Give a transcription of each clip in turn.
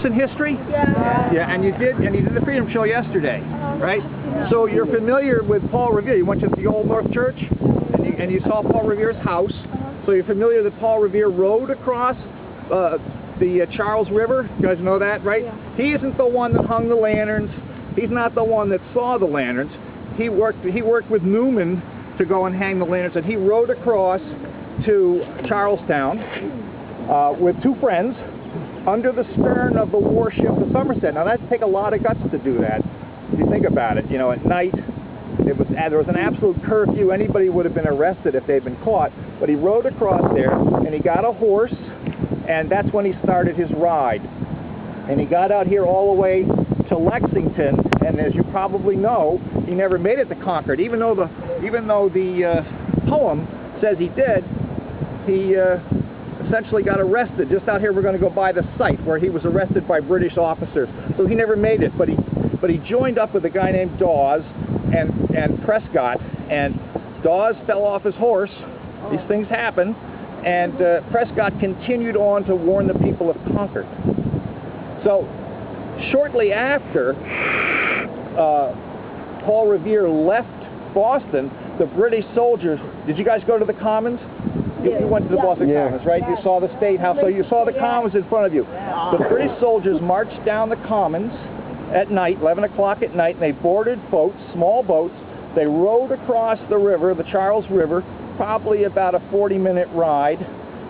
recent history? Yeah. Yeah, and you did the Freedom Show yesterday, right? So you're familiar with Paul Revere. You went to the Old North Church, and you saw Paul Revere's house. So you're familiar that Paul Revere rode across the Charles River. You guys know that, right? Yeah. He isn't the one that hung the lanterns. He's not the one that saw the lanterns. He worked with Newman to go and hang the lanterns, and he rode across to Charlestown with two friends under the stern of the warship the Somerset. Now that'd take a lot of guts to do that. If you think about it, you know, at night there was an absolute curfew. Anybody would have been arrested if they'd been caught. But he rode across there, and he got a horse, and that's when he started his ride. And he got out here all the way to Lexington, and as you probably know, he never made it to Concord. Even though the poem says he did, he essentially got arrested. Just out here, we're going to go by the site where he was arrested by British officers. So he never made it, but he joined up with a guy named Dawes and Prescott, and Dawes fell off his horse. These things happen, and Prescott continued on to warn the people of Concord. So shortly after Paul Revere left Boston, the British soldiers, did you guys go to the Commons? You went to the Boston Commons, right? You saw the State House, so you saw the Commons in front of you. The British soldiers marched down the Commons at night, 11 o'clock at night, and they boarded boats, small boats. They rowed across the river, the Charles River, probably about a 40-minute ride,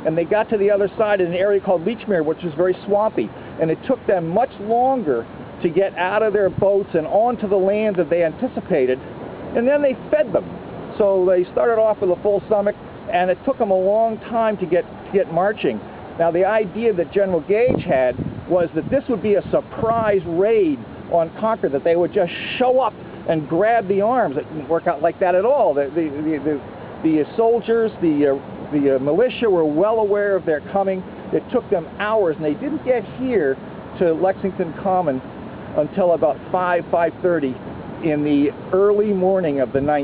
and they got to the other side in an area called Lechmere, which is very swampy, and it took them much longer to get out of their boats and onto the land that they anticipated, and then they fed them. So they started off with a full stomach, and it took them a long time to get marching. Now the idea that General Gage had was that this would be a surprise raid on Concord, that they would just show up and grab the arms. It didn't work out like that at all. The soldiers, the militia were well aware of their coming. It took them hours, and they didn't get here to Lexington Common until about 5:30 in the early morning of the 19th.